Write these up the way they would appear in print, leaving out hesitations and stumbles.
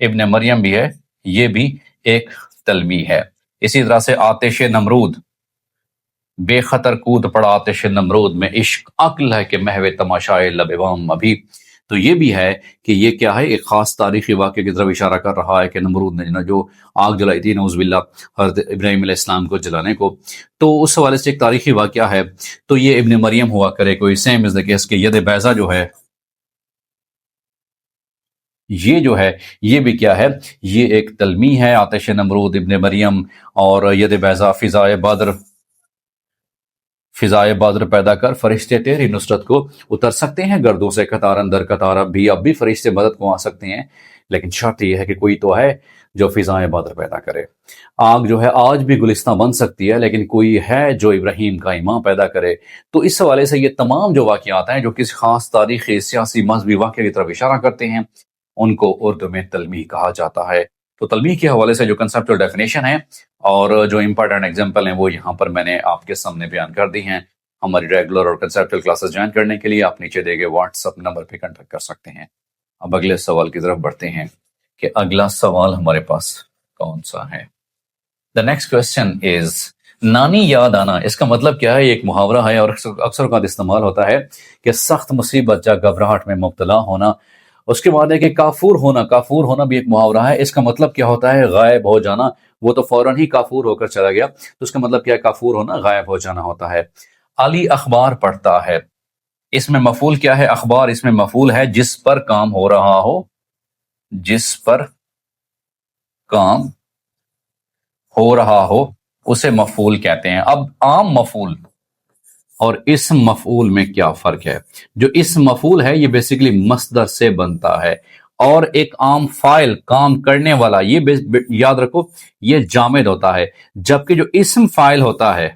ابن مریم بھی ہے، یہ بھی ایک تلمیح ہے۔ اسی طرح سے آتش نمرود، بے خطر کود پڑا آتش نمرود میں عشق عقل ہے کہ محو تماشائے لب بام ابھی، تو یہ بھی ہے کہ یہ کیا ہے، ایک خاص تاریخی واقعے کی طرف اشارہ کر رہا ہے کہ نمرود نے جو آگ جلائی تھی نعوذ باللہ حضرت ابراہیم علیہ السلام کو جلانے کو، تو اس حوالے سے ایک تاریخی واقعہ ہے، تو یہ ابن مریم ہوا کرے کوئی سیم از دا کیس کہ ید بیضا جو ہے یہ جو ہے یہ بھی کیا ہے، یہ ایک تلمیح ہے۔ آتش نمرود، ابن مریم اور ید بیضا، فضائے بادر پیدا کر فرشتے تیری نصرت کو اتر سکتے ہیں گردوں سے قطار اندر قطار، اب بھی فرشتے مدد کو آ سکتے ہیں، لیکن شرط یہ ہے کہ کوئی تو ہے جو فضائے بادر پیدا کرے۔ آگ جو ہے آج بھی گلستان بن سکتی ہے، لیکن کوئی ہے جو ابراہیم کا ایمان پیدا کرے۔ تو اس حوالے سے یہ تمام جو واقعات ہیں جو کسی خاص تاریخی، سیاسی، مذہبی واقعے کی طرف اشارہ کرتے ہیں، ان کو اردو میں تلمیح کہا جاتا ہے۔ تو تلمیح کے حوالے سے جو کنسپچل ڈیفینیشن ہے اور جو امپورٹنٹ ایگزامپل ہیں وہ یہاں پر میں نے آپ کے سامنے بیان کر دی ہیں۔ ہماری ریگولر اور کنسپچل کلاسز جوائن کرنے کے لیے آپ نیچے دیے گئے واٹس ایپ نمبر پہ کنٹیکٹ کر سکتے ہیں۔ اب اگلے سوال کی طرف بڑھتے ہیں کہ اگلا سوال ہمارے پاس کون سا ہے۔ The next question is نانی یاد آنا، اس کا مطلب کیا ہے؟ یہ ایک محاورہ ہے اور اکثر اوقات استعمال ہوتا ہے کہ سخت مصیبت یا گھبراہٹ میں مبتلا ہونا۔ اس کے بعد ہے کہ کافور ہونا بھی ایک محاورہ ہے۔ اس کا مطلب کیا ہوتا ہے؟ غائب ہو جانا، وہ تو فوراً ہی کافور ہو کر چلا گیا، تو اس کا مطلب کیا ہے؟ کافور ہونا، غائب ہو جانا ہوتا ہے۔ علی اخبار پڑھتا ہے، اس میں مفعول کیا ہے؟ اخبار اس میں مفعول ہے، جس پر کام ہو رہا ہو، جس پر کام ہو رہا ہو اسے مفعول کہتے ہیں۔ اب عام مفعول اور اسم مفعول میں کیا فرق ہے؟ جو اسم مفعول ہے یہ بیسیکلی مصدر سے بنتا ہے، اور ایک عام فاعل، کام کرنے والا، یہ یاد رکھو یہ جامد ہوتا ہے، جبکہ جو اسم فاعل ہوتا ہے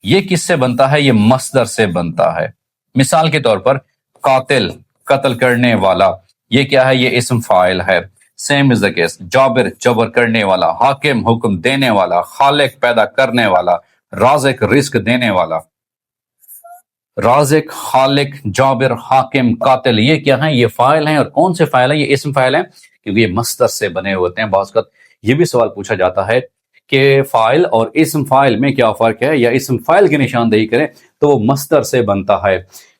یہ کس سے بنتا ہے؟ یہ مصدر سے بنتا ہے۔ مثال کے طور پر قاتل، قتل کرنے والا، یہ کیا ہے؟ یہ اسم فاعل ہے۔ سیم از دا کیس جابر، جبر کرنے والا، حاکم، حکم دینے والا، خالق، پیدا کرنے والا، رازق، رزق دینے والا۔ رازق، خالق، جابر، حاکم، قاتل، یہ کیا ہیں؟ یہ فاعل ہیں۔ اور کون سے فاعل ہیں؟ یہ اسم فاعل ہیں، کیونکہ یہ مصدر سے بنے ہوتے ہیں۔ بعض اوقات یہ بھی سوال پوچھا جاتا ہے کہ فاعل اور اسم فاعل میں کیا فرق ہے، یا اسم فاعل کی نشاندہی کریں تو وہ مصدر سے بنتا ہے۔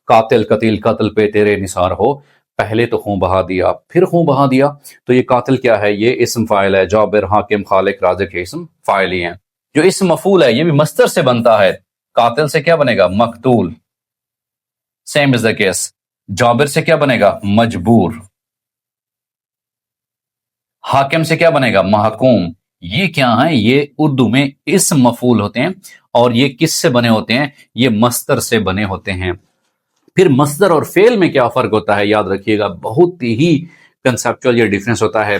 قاتل، قتیل، قتل پہ تیرے نثار ہو، پہلے تو خون بہا دیا پھر خون بہا دیا، تو یہ قاتل کیا ہے؟ یہ اسم فاعل ہے۔ جابر، حاکم، خالق، رازق، یہ اسم فاعل ہی ہیں۔ جو اسم مفعول ہے یہ بھی مصدر سے بنتا ہے۔ قاتل سے کیا بنے گا؟ مقتول۔ سیم از دا کیس جابر سے کیا بنے گا؟ مجبور۔ حاکم سے کیا بنے گا؟ محکوم۔ یہ کیا ہیں؟ یہ اردو میں اسم مفعول ہوتے ہیں، اور یہ کس سے بنے ہوتے ہیں؟ یہ مصدر سے بنے ہوتے ہیں۔ پھر مصدر اور فعل میں کیا فرق ہوتا ہے؟ یاد رکھیے گا، بہت ہی کنسپچول یہ ڈیفرنس ہوتا ہے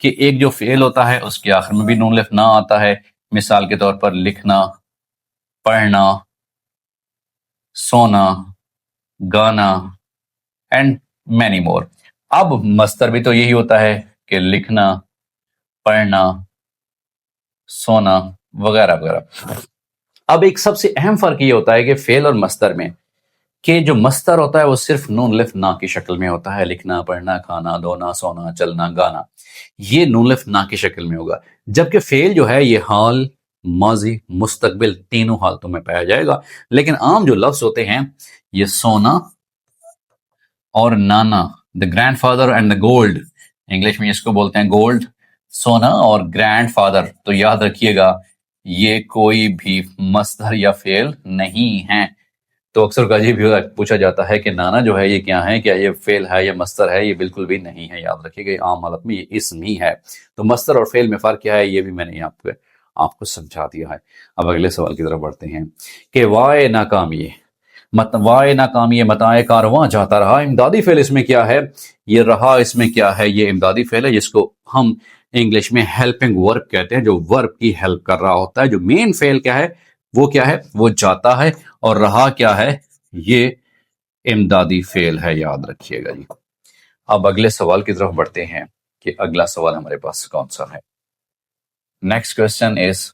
کہ ایک جو فعل ہوتا ہے اس کے آخر میں بھی نون لفظ نہ آتا ہے۔ مثال کے طور پر لکھنا، پڑھنا، سونا، گانا اینڈ مینی مور۔ اب مصدر بھی تو یہی ہوتا ہے کہ لکھنا، پڑھنا، سونا وغیرہ وغیرہ۔ اب ایک سب سے اہم فرق یہ ہوتا ہے کہ فعل اور مصدر میں، کہ جو مصدر ہوتا ہے وہ صرف نون لفظ نا کی شکل میں ہوتا ہے۔ لکھنا، پڑھنا، کھانا، دھونا، سونا، چلنا، گانا، یہ نون لفظ نا کی شکل میں ہوگا، جبکہ فعل جو ہے یہ حال، ماضی، مستقبل تینوں حالتوں میں پایا جائے گا۔ لیکن عام جو لفظ ہوتے ہیں یہ سونا اور نانا، the grandfather and the gold, English میں اس کو بولتے ہیں گولڈ، سونا اور گرینڈ فادر، تو یاد رکھیے گا یہ کوئی بھی مصدر یا فعل نہیں ہے۔ تو اکثر کا یہ بھی پوچھا جاتا ہے کہ نانا جو ہے یہ کیا ہے؟ کیا یہ فعل ہے یا مصدر ہے؟ یہ بالکل بھی نہیں ہے، یاد رکھیے گا عام حالت میں یہ اسم ہی ہے۔ تو مصدر اور فعل میں فرق کیا ہے یہ بھی میں نے آپ کو سمجھا دیا ہے۔ اب اگلے سوال کی طرف بڑھتے ہیں کہ وائے ناکامی، وائے ناکامی متاع کارواں جاتا رہا، امدادی فعل اس میں کیا ہے؟ یہ رہا اس میں کیا ہے؟ یہ امدادی فعل ہے، جس کو ہم انگلش میں ہیلپنگ ورب کہتے ہیں، جو ورب کی ہیلپ کر رہا ہوتا ہے۔ جو مین فعل کیا ہے؟ وہ کیا ہے؟ وہ جاتا ہے، اور رہا کیا ہے؟ یہ امدادی فعل ہے، یاد رکھیے گا جی۔ اب اگلے سوال کی طرف بڑھتے ہیں کہ اگلا سوال ہمارے پاس کون سا ہے۔ نیکسٹ کوسچن از،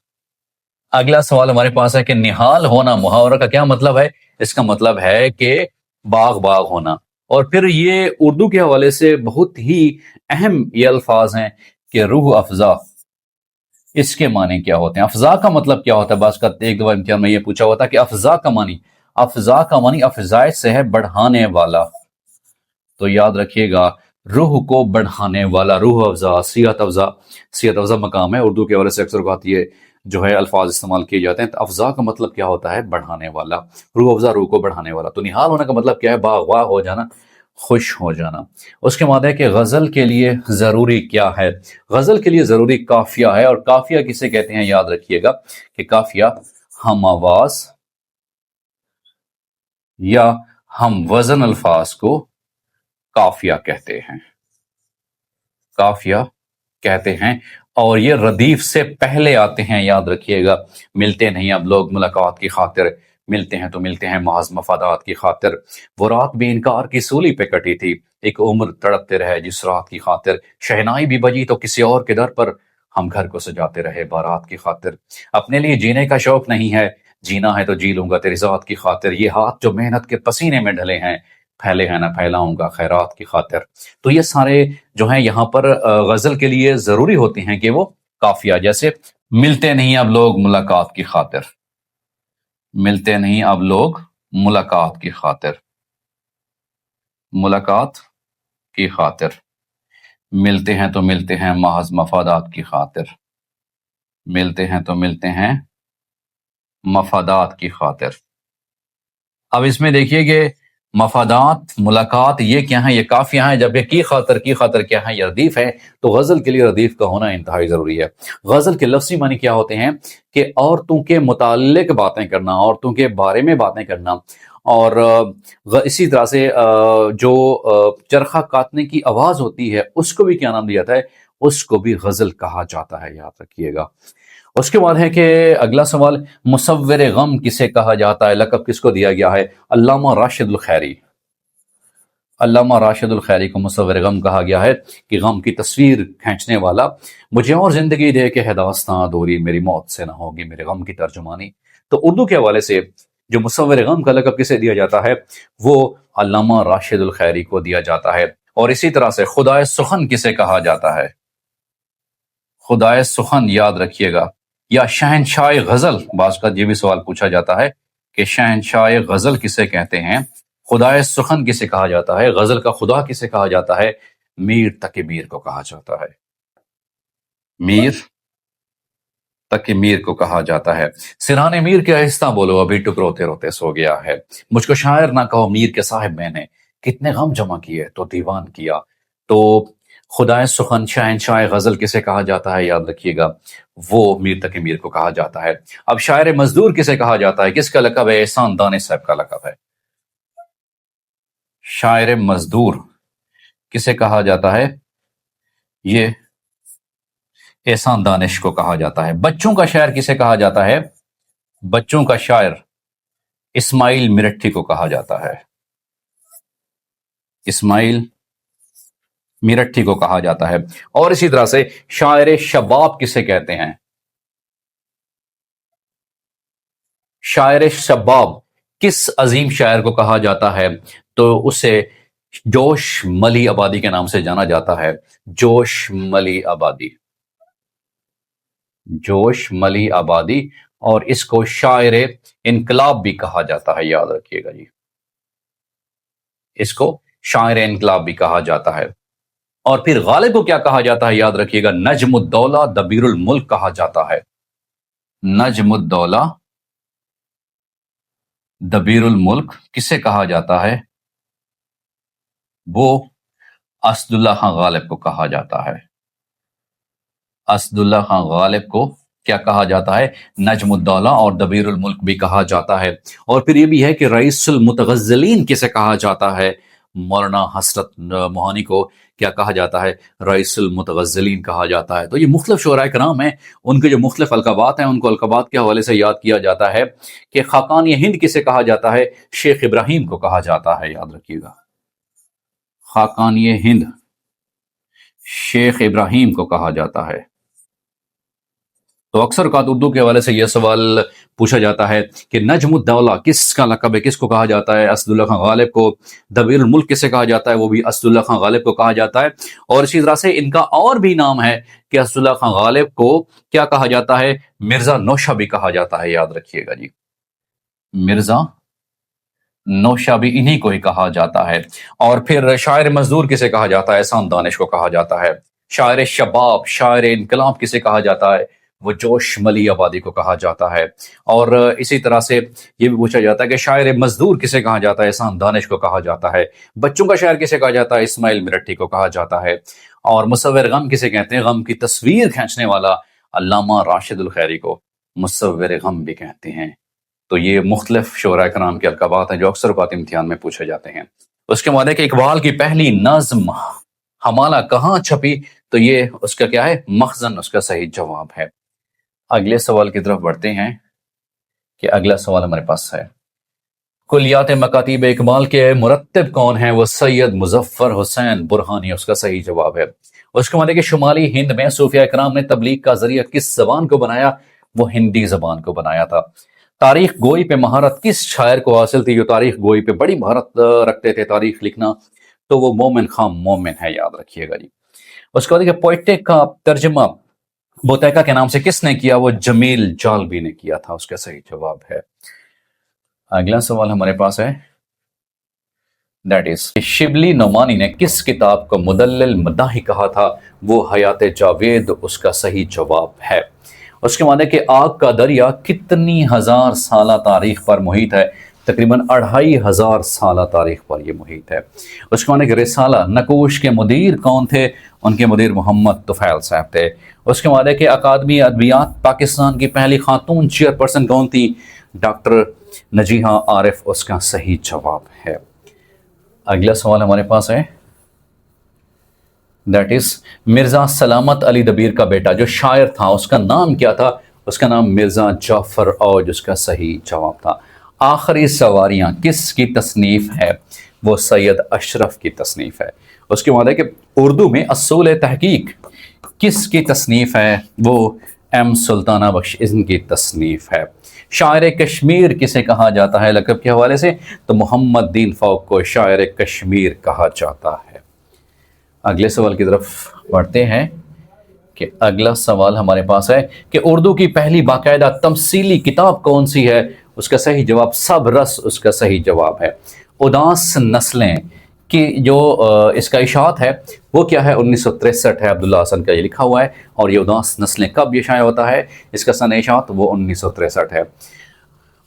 اگلا سوال ہمارے پاس ہے کہ نہال ہونا محاورہ کا کیا مطلب ہے؟ اس کا مطلب ہے کہ باغ باغ ہونا، اور پھر یہ اردو کے حوالے سے بہت ہی اہم یہ الفاظ ہیں کہ روح افزا، اس کے معنی کیا ہوتے ہیں؟ افزا کا مطلب کیا ہوتا ہے؟ بعض کا ایک دفعہ امتحان میں یہ پوچھا ہوا تھا کہ افزا کا معنی، افزا کا معنی افزائش سے ہے بڑھانے والا، تو یاد رکھیے گا روح کو بڑھانے والا، روح افزا، سیرت افزا، سیرت افزا مقام ہے اردو کے حوالے سے اکثر اوقات یہ جو ہے الفاظ استعمال کیے جاتے ہیں۔ تو افزا کا مطلب کیا ہوتا ہے؟ بڑھانے والا، روح افزا روح کو بڑھانے والا۔ تو نہال ہونے کا مطلب کیا ہے؟ باغ ہو جانا، خوش ہو جانا۔ اس کے بعد ہے کہ غزل کے لیے ضروری کیا ہے؟ غزل کے لیے ضروری قافیہ ہے، اور قافیہ کسے کہتے ہیں؟ یاد رکھیے گا کہ قافیہ ہم آواز یا ہم وزن الفاظ کو قافیہ کہتے ہیں، قافیہ کہتے ہیں، اور یہ ردیف سے پہلے آتے ہیں۔ یاد رکھیے گا، ملتے نہیں اب لوگ ملاقات کی خاطر، ملتے ہیں تو ملتے ہیں محض مفادات کی خاطر۔ وہ رات بھی انکار کی سولی پہ کٹی تھی، ایک عمر تڑپتے رہے جس رات کی خاطر، شہنائی بھی بجی تو کسی اور کے در پر، ہم گھر کو سجاتے رہے بارات کی خاطر۔ اپنے لیے جینے کا شوق نہیں ہے، جینا ہے تو جی لوں گا تیری ذات کی خاطر، یہ ہاتھ جو محنت کے پسینے میں ڈھلے ہیں، پھیلے ہیں نہ پھیلاؤں گا خیرات کی خاطر۔ تو یہ سارے جو ہیں یہاں پر غزل کے لیے ضروری ہوتے ہیں کہ وہ قافیہ، جیسے ملتے نہیں اب لوگ ملاقات کی خاطر، ملتے نہیں اب لوگ ملاقات کی خاطر، ملاقات کی خاطر، ملتے ہیں تو ملتے ہیں محض مفادات کی خاطر، ملتے ہیں تو ملتے ہیں مفادات کی خاطر۔ اب اس میں دیکھیے کہ مفادات، ملاقات، یہ کیا ہیں؟ یہ قافیہ ہیں، جبکہ کی خاطر کیا ہے؟ یہ ردیف ہے۔ تو غزل کے لیے ردیف کا ہونا انتہائی ضروری ہے۔ غزل کے لفظی معنی کیا ہوتے ہیں؟ کہ عورتوں کے متعلق باتیں کرنا، عورتوں کے بارے میں باتیں کرنا، اور اسی طرح سے جو چرخہ کاٹنے کی آواز ہوتی ہے اس کو بھی کیا نام دیا جاتا ہے؟ اس کو بھی غزل کہا جاتا ہے، یاد رکھیے گا۔ اس کے بعد ہے کہ اگلا سوال، مصور غم کسے کہا جاتا ہے؟ لقب کس کو دیا گیا ہے؟ علامہ راشد الخیری، علامہ راشد الخیری کو مصور غم کہا گیا ہے کہ غم کی تصویر کھینچنے والا، مجھے اور زندگی دے کے ہے داستاں دوری، میری موت سے نہ ہوگی میرے غم کی ترجمانی۔ تو اردو کے حوالے سے جو مصور غم کا لقب کسے دیا جاتا ہے؟ وہ علامہ راشد الخیری کو دیا جاتا ہے۔ اور اسی طرح سے خدائے سخن کسے کہا جاتا ہے؟ خدائے سخن یاد رکھیے گا، یا شہنشاہ غزل، بعض کا یہ بھی سوال پوچھا جاتا ہے کہ شہنشاہ غزل کسے کہتے ہیں؟ خدائے سخن کسے کہا جاتا ہے؟ غزل کا خدا کسے کہا جاتا ہے؟ میر تقی میر کو کہا جاتا ہے، میر تقی میر کو کہا جاتا ہے۔ سران میر کے آہستہ بولو ابھی ٹک روتے روتے سو گیا ہے، مجھ کو شاعر نہ کہو میر کے صاحب میں نے، کتنے غم جمع کیے تو دیوان کیا۔ تو خدائے سخن شہنشاہ غزل کسے کہا جاتا ہے؟ یاد رکھیے گا، وہ میر تقی میر کو کہا جاتا ہے۔ اب شاعر مزدور کسے کہا جاتا ہے؟ کس کا لقب ہے؟ احسان دانش صاحب کا لقب ہے۔ شاعر مزدور کسے کہا جاتا ہے؟ یہ احسان دانش کو کہا جاتا ہے۔ بچوں کا شاعر کسے کہا جاتا ہے؟ بچوں کا شاعر اسماعیل میرٹھی کو کہا جاتا ہے، اسماعیل میرٹھی کو کہا جاتا ہے۔ اور اسی طرح سے شاعر شباب کسے کہتے ہیں؟ شاعر شباب کس عظیم شاعر کو کہا جاتا ہے؟ تو اسے جوش ملی آبادی کے نام سے جانا جاتا ہے، جوش ملی آبادی، جوش ملی آبادی۔ اور اس کو شاعر انقلاب بھی کہا جاتا ہے، یاد رکھیے گا جی، اس کو شاعر انقلاب بھی کہا جاتا ہے۔ اور پھر غالب کو کیا کہا جاتا ہے؟ یاد رکھیے گا، نجم الدولہ دبیر الملک کہا جاتا ہے، نجم الدولہ دبیر الملک کسے کہا جاتا ہے؟ وہ اسد اللہ خان غالب کو کہا جاتا ہے، اسد اللہ خان غالب کو کیا کہا جاتا ہے؟ نجم الدولہ اور دبیر الملک بھی کہا جاتا ہے۔ اور پھر یہ بھی ہے کہ رئیس المتغزلین کسے کہا جاتا ہے؟ مولانا حسرت موہانی کو کیا کہا جاتا ہے؟ رئیس المتغزلین کہا جاتا ہے۔ تو یہ مختلف شعراء کرام ہیں، ان کے جو مختلف القابات ہیں ان کو القابات کے حوالے سے یاد کیا جاتا ہے۔ کہ خاقانی ہند کسے کہا جاتا ہے؟ شیخ ابراہیم کو کہا جاتا ہے، یاد رکھیے گا، خاقانی ہند شیخ ابراہیم کو کہا جاتا ہے۔ تو اکثر اوقات اردو کے حوالے سے یہ سوال پوچھا جاتا ہے کہ نجم الدولہ کس کا لقب ہے، کس کو کہا جاتا ہے؟ اسد اللہ خان غالب کو. دبیر الملک کسے کہا جاتا ہے؟ وہ بھی اسد اللہ خان غالب کو کہا جاتا ہے. اور اسی طرح سے ان کا اور بھی نام ہے کہ اسد اللہ خان غالب کو کیا کہا جاتا ہے؟ مرزا نوشہ بھی کہا جاتا ہے، یاد رکھیے گا جی، مرزا نوشہ بھی انہی کو ہی کہا جاتا ہے. اور پھر شاعر مزدور کسے کہا جاتا ہے؟ احسان دانش کو کہا جاتا ہے. شاعر شباب، شاعر انقلاب کسے کہا جاتا ہے؟ وہ جوش ملی آبادی کو کہا جاتا ہے. اور اسی طرح سے یہ بھی پوچھا جاتا ہے کہ شاعر مزدور کسے کہا جاتا ہے؟ احسان دانش کو کہا جاتا ہے. بچوں کا شاعر کسے کہا جاتا ہے؟ اسماعیل مرٹھی کو کہا جاتا ہے. اور مصور غم کسے کہتے ہیں؟ غم کی تصویر کھینچنے والا علامہ راشد الخیری کو مصور غم بھی کہتے ہیں. تو یہ مختلف شعراء کرام کے القابات ہیں جو اکثر اوقات امتحان میں پوچھے جاتے ہیں. اس کے بعد ہے کہ اقبال کی پہلی نظم ہمالہ کہاں چھپی؟ تو یہ اس کا کیا ہے؟ مخزن اس کا صحیح جواب ہے. اگلے سوال کی طرف بڑھتے ہیں کہ اگلا سوال ہمارے پاس ہے، کلیات مکاتیب اقبال کے مرتب کون ہیں؟ وہ سید مظفر حسین برہانی اس کا صحیح جواب ہے. اس کے بعد ہے کہ شمالی ہند میں صوفیاء کرام نے تبلیغ کا ذریعہ کس زبان کو بنایا؟ وہ ہندی زبان کو بنایا تھا. تاریخ گوئی پہ مہارت کس شاعر کو حاصل تھی جو تاریخ گوئی پہ بڑی مہارت رکھتے تھے تاریخ لکھنا؟ تو وہ مومن خان مومن ہے، یاد رکھیے گا جی. اس کے بعد کہ پوئٹک کا ترجمہ بوتیکا کے نام سے کس نے کیا؟ وہ جمیل جالبی نے کیا تھا، اس کا صحیح جواب ہے. اگلا سوال ہمارے پاس ہے، دیٹ از شبلی نعمانی نے کس کتاب کو مدلل مداحی کہا تھا؟ وہ حیات جاوید اس کا صحیح جواب ہے. اس کے معنی کہ آگ کا دریا کتنی ہزار سالہ تاریخ پر محیط ہے؟ تقریباً 2500 سالہ تاریخ پر یہ محیط ہے. اس کے معنی کہ رسالہ نقوش کے مدیر کون تھے؟ ان کے مدیر محمد طفیل صاحب تھے. اس کے معنی کہ اکادمی ادبیات پاکستان کی پہلی خاتون چیئرپرسن کون تھی؟ ڈاکٹر نجیحہ عارف اس کا صحیح جواب ہے. اگلا سوال ہمارے پاس ہے، دیٹ از مرزا سلامت علی دبیر کا بیٹا جو شاعر تھا اس کا نام کیا تھا؟ اس کا نام مرزا جعفر اوج اس کا صحیح جواب تھا. آخری سواریاں کس کی تصنیف ہے؟ وہ سید اشرف کی تصنیف ہے. اس کے بعد ہے کہ اردو میں اصول تحقیق کس کی تصنیف ہے؟ وہ ایم سلطانہ بخش ان کی تصنیف ہے. شاعر کشمیر کسے کہا جاتا ہے لقب کے حوالے سے؟ تو محمد دین فوق کو شاعر کشمیر کہا جاتا ہے. اگلے سوال کی طرف بڑھتے ہیں کہ اگلا سوال ہمارے پاس ہے کہ اردو کی پہلی باقاعدہ تمثیلی کتاب کون سی ہے؟ اس کا صحیح جواب سب رس اس کا صحیح جواب ہے. اداس نسلیں کی جو اس کا اشاعت ہے وہ کیا ہے؟ 1963 ہے، عبداللہ حسن کا یہ لکھا ہوا ہے. اور یہ اداس نسلیں کب یہ شائع ہوتا ہے؟ اس کا سن اشاعت وہ 1963 ہے.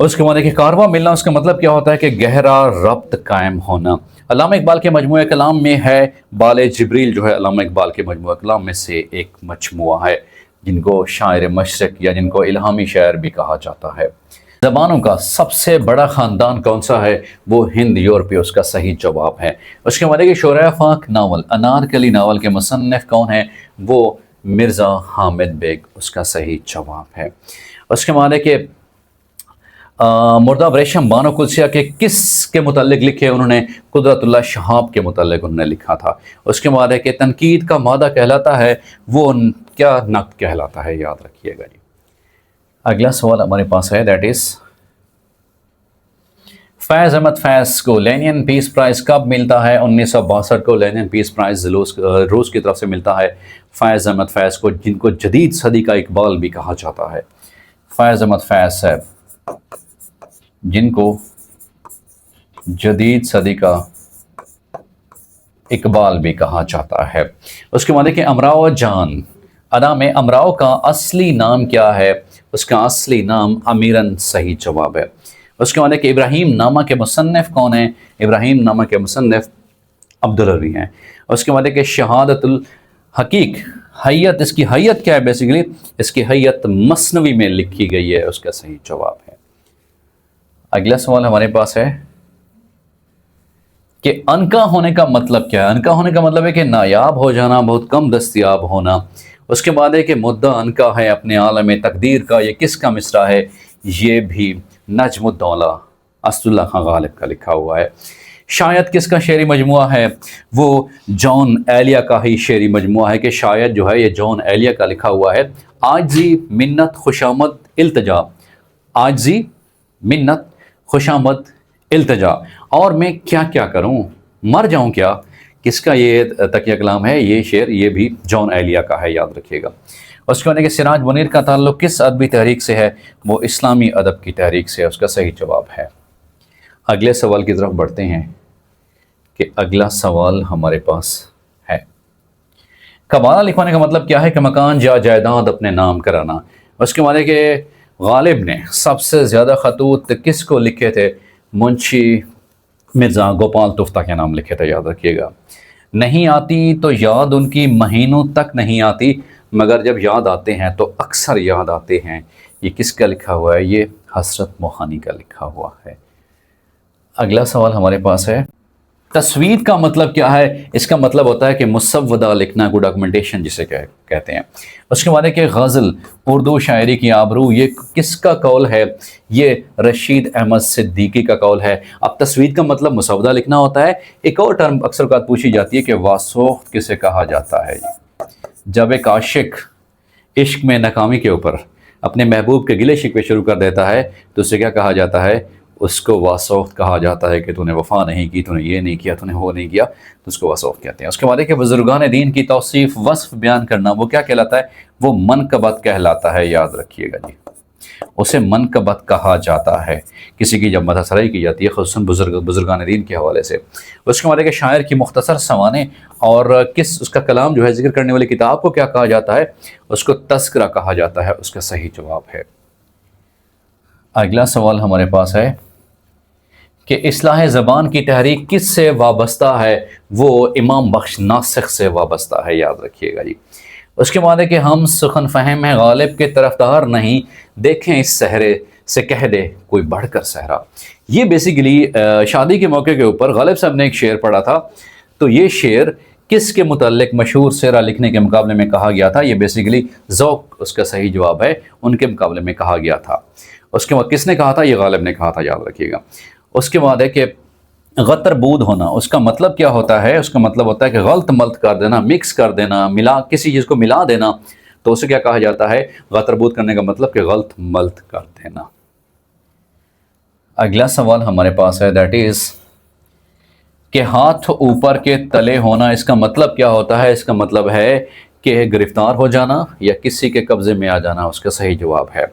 اس کے معنی کہ کارواں ملنا اس کا مطلب کیا ہوتا ہے؟ کہ گہرا ربط قائم ہونا. علامہ اقبال کے مجموعہ کلام میں ہے بال جبریل جو ہے علامہ اقبال کے مجموعہ کلام میں سے ایک مجموعہ ہے جن کو شاعر مشرق یا جن کو الہامی شاعر بھی کہا جاتا ہے. زبانوں کا سب سے بڑا خاندان کون سا ہے؟ وہ ہند یورپی اس کا صحیح جواب ہے. اس کے معنی کہ شورۂ آفاق ناول انارکلی ناول کے مصنف کون ہیں؟ وہ مرزا حامد بیگ اس کا صحیح جواب ہے. اس کے معنی کہ مرداب ریشم بانو قدسیہ کے کس کے متعلق لکھے؟ انہوں نے قدرت اللہ شہاب کے متعلق انہوں نے لکھا تھا. اس کے بعد ہے کہ تنقید کا مادہ کہلاتا ہے وہ کیا؟ نقد کہلاتا ہے، یاد رکھیے گا جی. اگلا سوال ہمارے پاس ہے، دیٹ از فیض احمد فیض کو لینین پیس پرائز کب ملتا ہے؟ 1962 کو لینین پیس پرائز روس کی طرف سے ملتا ہے فیض احمد فیض کو، جن کو جدید صدی کا اقبال بھی کہا جاتا ہے. فیض احمد فیض صاحب جن کو جدید صدی کا اقبال بھی کہا جاتا ہے. اس کے معنی کہ امراؤ جان ادا میں امراؤ کا اصلی نام کیا ہے؟ اس کا اصلی نام امیرن صحیح جواب ہے. اس کے معنی کہ ابراہیم نامہ کے مصنف کون ہیں؟ ابراہیم نامہ کے مصنف عبدالروی ہیں. اس کے معنی کہ شہادت الحقیق حیت، اس کی حیت کیا ہے؟ بیسیکلی اس کی حیت مثنوی میں لکھی گئی ہے، اس کا صحیح جواب ہے. اگلا سوال ہمارے پاس ہے کہ انکا ہونے کا مطلب کیا ہے؟ انکا ہونے کا مطلب ہے کہ نایاب ہو جانا، بہت کم دستیاب ہونا. اس کے بعد ہے کہ مدعا انکا ہے اپنے عالم تقدیر کا، یہ کس کا مصرع ہے؟ یہ بھی نجم الدولہ اسد اللہ خان غالب کا لکھا ہوا ہے. شاید کس کا شعری مجموعہ ہے؟ وہ جان ایلیا کا ہی شعری مجموعہ ہے کہ شاید جو ہے یہ جان ایلیا کا لکھا ہوا ہے۔ عاجزی، منت، خوشامد، التجا، عاجزی، منت، خوشامد، التجا، اور میں کیا کیا کروں، مر جاؤں کیا، کس کا یہ تکیہ کلام ہے؟ یہ شعر یہ بھی جان ایلیا کا ہے، یاد رکھیے گا۔ اس کے بعد کہ سراج منیر کا تعلق کس ادبی تحریک سے ہے؟ وہ اسلامی ادب کی تحریک سے ہے، اس کا صحیح جواب ہے۔ اگلے سوال کی طرف بڑھتے ہیں کہ اگلا سوال ہمارے پاس ہے، قبالہ لکھوانے کا مطلب کیا ہے؟ کہ مکان یا جائیداد اپنے نام کرانا۔ اس کے معنی کہ غالب نے سب سے زیادہ خطوط کس کو لکھے تھے؟ منشی مرزا گوپال تفتہ کے نام لکھے تھے، یاد رکھیے گا۔ نہیں آتی تو یاد ان کی مہینوں تک نہیں آتی، مگر جب یاد آتے ہیں تو اکثر یاد آتے ہیں۔ یہ کس کا لکھا ہوا ہے؟ یہ حسرت موہانی کا لکھا ہوا ہے۔ اگلا سوال ہمارے پاس ہے، تصویر کا مطلب کیا ہے؟ اس کا مطلب ہوتا ہے کہ مسودہ لکھنا، کو ڈاکومنٹیشن جسے کہتے ہیں۔ اس کے بعد ہے کہ غزل اردو شاعری کی آبرو، یہ کس کا قول ہے؟ یہ رشید احمد صدیقی کا قول ہے۔ اب تصویر کا مطلب مسودہ لکھنا ہوتا ہے۔ ایک اور ٹرم اکثر اوقات پوچھی جاتی ہے کہ واسوخت کسے کہا جاتا ہے؟ جب ایک عاشق عشق میں ناکامی کے اوپر اپنے محبوب کے گلے شکوے شروع کر دیتا ہے تو اسے کیا کہا جاتا ہے؟ اس کو واسوخت کہا جاتا ہے کہ تو نے وفا نہیں کی، تو نے یہ نہیں کیا، تو نے وہ نہیں کیا، تو اس کو واسوخت کہتے ہیں۔ اس کے بعد ہے کہ بزرگان دین کی توصیف، وصف بیان کرنا، وہ کیا کہلاتا ہے؟ وہ منقبت کہلاتا ہے، یاد رکھیے گا جی، اسے منقبت کہا جاتا ہے کسی کی جب مدح سرائی کی جاتی ہے، خصوصاً بزرگان دین کے حوالے سے۔ اس کے بعد ہے کہ شاعر کی مختصر سوانح اور اس کا کلام جو ہے ذکر کرنے والی کتاب کو کیا کہا جاتا ہے؟ اس کو تذکرہ کہا جاتا ہے، اس کا صحیح جواب ہے۔ اگلا سوال ہمارے پاس ہے کہ اصلاح زبان کی تحریک کس سے وابستہ ہے؟ وہ امام بخش ناسخ سے وابستہ ہے، یاد رکھیے گا جی۔ اس کے بعد ہے کہ ہم سخن فہم ہیں، غالب کے طرفدار نہیں، دیکھیں اس صحرے سے کہہ دے کوئی بڑھ کر صحرا۔ یہ بیسیکلی شادی کے موقع کے اوپر غالب صاحب نے ایک شعر پڑھا تھا، تو یہ شعر کس کے متعلق مشہور سیرہ لکھنے کے مقابلے میں کہا گیا تھا؟ یہ بیسیکلی ذوق اس کا صحیح جواب ہے، ان کے مقابلے میں کہا گیا تھا۔ اس کے بعد کس نے کہا تھا؟ یہ غالب نے کہا تھا، یاد رکھیے گا۔ اس کے بعد ہے کہ غتر بود ہونا، اس کا مطلب کیا ہوتا ہے؟ اس کا مطلب ہوتا ہے کہ غلط ملط کر دینا، مکس کر دینا، کسی چیز کو ملا دینا، تو اسے کیا کہا جاتا ہے؟ غتر بود کرنے کا مطلب کہ غلط ملط کر دینا۔ اگلا سوال ہمارے پاس ہے، دیٹ از کہ ہاتھ اوپر کے تلے ہونا، اس کا مطلب کیا ہوتا ہے؟ اس کا مطلب ہے کہ گرفتار ہو جانا یا کسی کے قبضے میں آ جانا، اس کا صحیح جواب ہے۔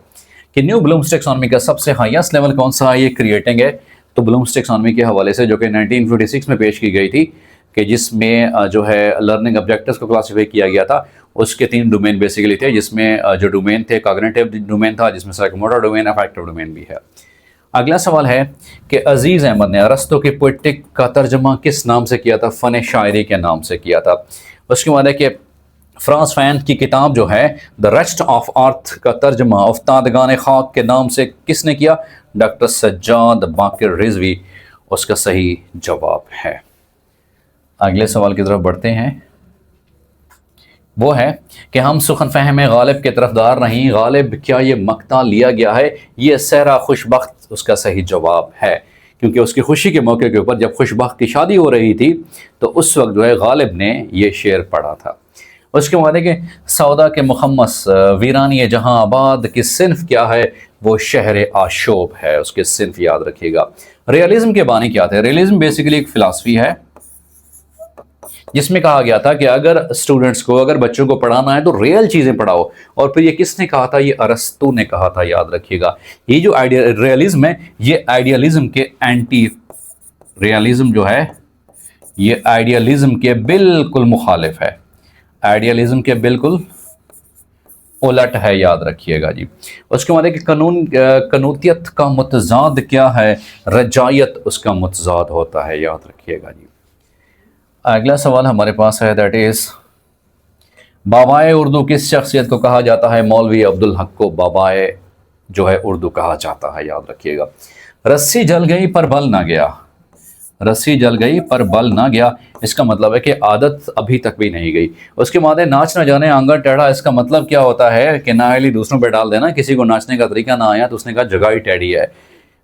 کہ نیو بلومس ٹیکسانومی کا سب سے ہائیسٹ لیول کون سا ہے؟ یہ کریٹنگ ہے۔ تو بلومس ٹیکسانومی کے حوالے سے جو کہ 1956 میں پیش کی گئی تھی، کہ جس میں جو ہے لرننگ آبجیکٹس کو کلاسیفائی کیا گیا تھا، اس کے 3 ڈومین بیسیکلی تھے، جس میں جو ڈومین تھے کاگنیٹیو ڈومین تھا، جس میں سائیکوموٹر ڈومین، افیکٹو ڈومین بھی ہے۔ اگلا سوال ہے کہ عزیز احمد نے ارسطو کی پوئٹک کا ترجمہ کس نام سے کیا تھا؟ فن شاعری کے نام سے کیا تھا۔ اس کے بعد ہے کہ فرانس فین کی کتاب جو ہے دا ریسٹ آف ارتھ کا ترجمہ افتادگان خاک کے نام سے کس نے کیا؟ ڈاکٹر سجاد باقر رضوی، اس کا صحیح جواب ہے۔ اگلے سوال کی طرف بڑھتے ہیں، وہ ہے کہ ہم سخن فہم ہیں، غالب کے طرفدار نہیں، غالب کیا یہ مقطع لیا گیا ہے؟ یہ صحرا خوشبخت، اس کا صحیح جواب ہے، کیونکہ اس کی خوشی کے موقع کے اوپر جب خوشبخت کی شادی ہو رہی تھی تو اس وقت جو ہے غالب نے یہ شعر پڑھا تھا۔ اس کے بعد ہے کہ سودا کے مخمس، ویرانی جہاں آباد کی صنف کیا ہے؟ وہ شہر آشوب ہے، اس کے صنف یاد رکھیے گا۔ ریئلزم کے بانی کیا تھے؟ ریئلزم بیسیکلی ایک فلسفی ہے جس میں کہا گیا تھا کہ اگر اسٹوڈنٹس کو، اگر بچوں کو پڑھانا ہے تو ریئل چیزیں پڑھاؤ، اور پھر یہ کس نے کہا تھا؟ یہ ارسطو نے کہا تھا، یاد رکھیے گا۔ یہ جو ریئلزم ہے یہ آئیڈیالزم کے اینٹی، ریئلزم جو ہے یہ آئیڈیالزم کے بالکل مخالف ہے، آئیڈیالزم کے بالکل الٹ ہے، یاد رکھیے گا جی۔ اس کے بعد ہے کہ قنوتیت کا متضاد کیا ہے؟ رجائیت اس کا متضاد ہوتا ہے، یاد رکھیے گا جی۔ اگلا سوال ہمارے پاس ہے، دیٹ از بابائے اردو کس شخصیت کو کہا جاتا ہے؟ مولوی عبدالحق کو بابائے جو ہے اردو کہا جاتا ہے، یاد رکھیے گا۔ رسی جل گئی پر بل نہ گیا، رسی جل گئی پر بل نہ گیا، اس کا مطلب ہے کہ عادت ابھی تک بھی نہیں گئی۔ اس کے بعد ہے ناچ نہ جانے آنگن ٹیڑھا، اس کا مطلب کیا ہوتا ہے؟ کہ نااہلی دوسروں پہ ڈال دینا، کسی کو ناچنے کا طریقہ نہ آیا تو اس نے کہا جگہ ہی ٹیڑھی ہے۔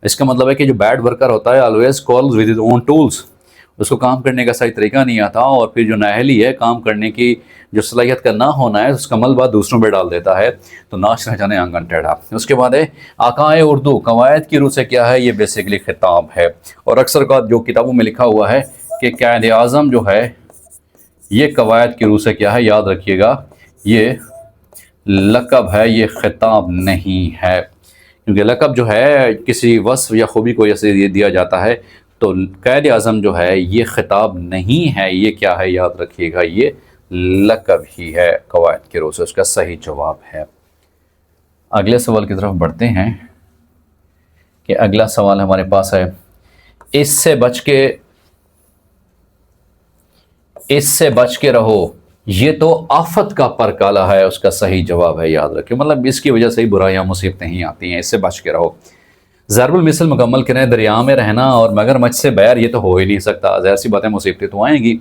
اس کا مطلب ہے کہ جو بیڈ ورکر ہوتا ہے always calls with his own tools، اس کو کام کرنے کا صحیح طریقہ نہیں آتا، اور پھر جو نااہلی ہے کام کرنے کی جو صلاحیت کا نہ ہونا ہے اس کا ملبہ دوسروں پہ ڈال دیتا ہے، تو ناچ نہ جانے آنگن ٹیڑھا۔ اس کے بعد ہے آقائے اردو، قواعد کی روح سے کیا ہے؟ یہ بیسیکلی خطاب ہے، اور اکثر کا جو کتابوں میں لکھا ہوا ہے کہ قائد اعظم جو ہے یہ قواعد کی روح سے کیا ہے؟ یاد رکھیے گا یہ لقب ہے، یہ خطاب نہیں ہے، کیونکہ لقب جو ہے کسی وصف یا خوبی کو جیسے دیا جاتا ہے، تو قائد اعظم جو ہے یہ خطاب نہیں ہے، یہ کیا ہے؟ یاد رکھیے گا یہ لقب ہی ہے قواعد کی روح سے۔ اس کا صحیح جواب ہے۔ اگلے سوال کی طرف بڑھتے ہیں کہ اگلا سوال ہمارے پاس ہے اس سے بچ کے رہو، یہ تو آفت کا پرکالا ہے، اس کا صحیح جواب ہے۔ یاد رکھیں، مطلب اس کی وجہ سے ہی برائیاں مصیبتیں ہی آتی ہیں، اس سے بچ کے رہو۔ ضرب المثل مکمل کریں، دریا میں رہنا اور مگرمچھ سے بیر یہ تو ہو ہی نہیں سکتا، ظاہر سی باتیں مصیبتیں تو آئیں گی۔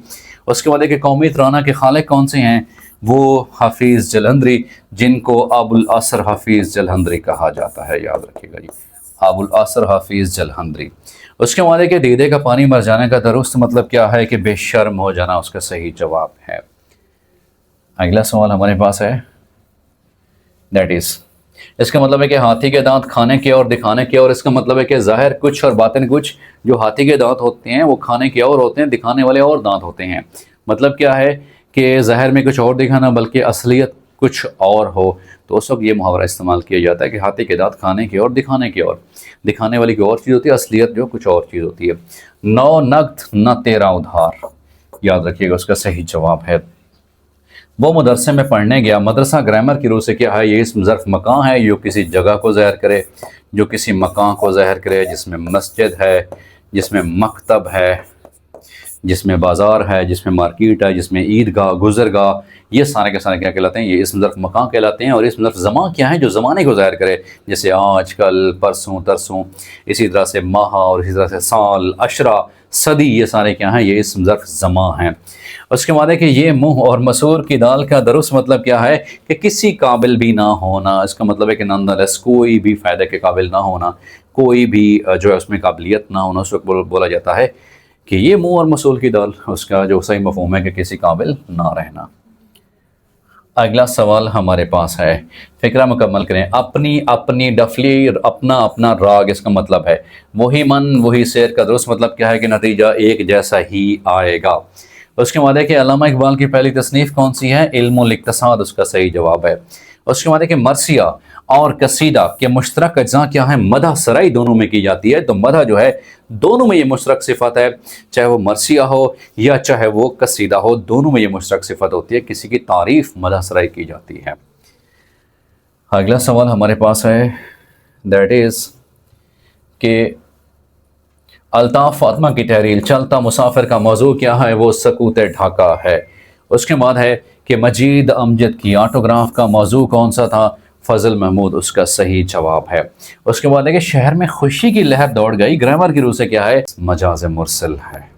اس کے بعد ہے کہ قومی ترانہ کے خالق کون سے ہیں؟ وہ حفیظ جلندری، جن کو ابو الاثر حفیظ جلندری کہا جاتا ہے۔ یاد رکھیے گا جی، ابو الاثر حفیظ جلندری۔ اس کے بعد ہے کہ دیدے کا پانی مر جانے کا درست مطلب کیا ہے؟ کہ بے شرم ہو جانا، اس کا صحیح جواب ہے۔ اگلا سوال ہمارے پاس ہے دیٹ از، اس کا مطلب ہے کہ ہاتھی کے دانت کھانے کے اور دکھانے کے، اور اس کا مطلب ہے کہ ظاہر کچھ اور باطن کچھ۔ جو ہاتھی کے دانت ہوتے ہیں وہ کھانے کے اور ہوتے ہیں، دکھانے والے اور دانت ہوتے ہیں۔ مطلب کیا ہے کہ ظاہر میں کچھ اور دکھانا بلکہ اصلیت کچھ اور ہو، تو اس وقت یہ محاورہ استعمال کیا جاتا ہے کہ ہاتھی کے دانت کھانے کے اور دکھانے کے اور، دکھانے والی کوئی اور چیز ہوتی ہے، اصلیت جو کچھ اور چیز ہوتی ہے۔ نو نقد نہ تیرا ادھار، یاد رکھیے گا اس کا صحیح جواب ہے۔ وہ مدرسے میں پڑھنے گیا، مدرسہ گرامر کی روح سے کیا ہے؟ یہ اسم ظرف مکان ہے جو کسی جگہ کو ظاہر کرے، جو کسی مکان کو ظاہر کرے، جس میں مسجد ہے، جس میں مکتب ہے، جس میں بازار ہے، جس میں مارکیٹ ہے، جس میں عیدگاہ، گزرگاہ، یہ سارے کے سارے کیا کہلاتے ہیں؟ یہ اسم ظرف مکان کہلاتے ہیں۔ اور اسم ظرف زمان کیا ہے؟ جو زمانے کو ظاہر کرے، جیسے آج، کل، پرسوں، ترسوں، اسی طرح سے ماہ، اور اسی طرح سے سال، عشرہ، صدی، یہ سارے کیا ہیں؟ یہ اسم ظرف زمان ہیں۔ اس کے بعد ہے کہ یہ منہ اور مسور کی دال کا درست مطلب کیا ہے؟ کہ کسی قابل بھی نہ ہونا، اس کا مطلب ہے کہ nonetheless کوئی بھی فائدہ کے قابل نہ ہونا، کوئی بھی جو ہے اس میں قابلیت نہ ہونا، اس وقت بولا جاتا ہے کہ یہ منہ اور مسور کی دال، اس کا جو صحیح مفہوم ہے کہ کسی قابل نہ رہنا۔ اگلا سوال ہمارے پاس ہے، فقرہ مکمل کریں۔ اپنی اپنی ڈفلی، اپنا اپنا راگ، اس کا مطلب ہے وہی من وہی سیر کا درست مطلب کیا ہے؟ کہ نتیجہ ایک جیسا ہی آئے گا۔ اس کے بعد ہے کہ علامہ اقبال کی پہلی تصنیف کون سی ہے؟ علم الاقتصاد، اس کا صحیح جواب ہے۔ اس کے بعد ہے کہ مرثیہ اور قصیدہ کے مشترک اجزاء کیا ہیں؟ مدح سرائی دونوں میں کی جاتی ہے، تو مدح جو ہے دونوں میں یہ مشترک صفت ہے، چاہے وہ مرثیہ ہو یا چاہے وہ قصیدہ ہو، دونوں میں یہ مشترک صفت ہوتی ہے، کسی کی تعریف مدح سرائی کی جاتی ہے۔ اگلا سوال ہمارے پاس ہے دیٹ از کہ الطاف فاطمہ کی تحریر چلتا مسافر کا موضوع کیا ہے؟ وہ سکوت ڈھاکہ ہے۔ اس کے بعد ہے کہ مجید امجد کی آٹوگراف کا موضوع کون سا تھا؟ فضل محمود، اس کا صحیح جواب ہے۔ اس کے بعد ہے کہ شہر میں خوشی کی لہر دوڑ گئی، گرامر کی روح سے کیا ہے؟ مجاز مرسل ہے۔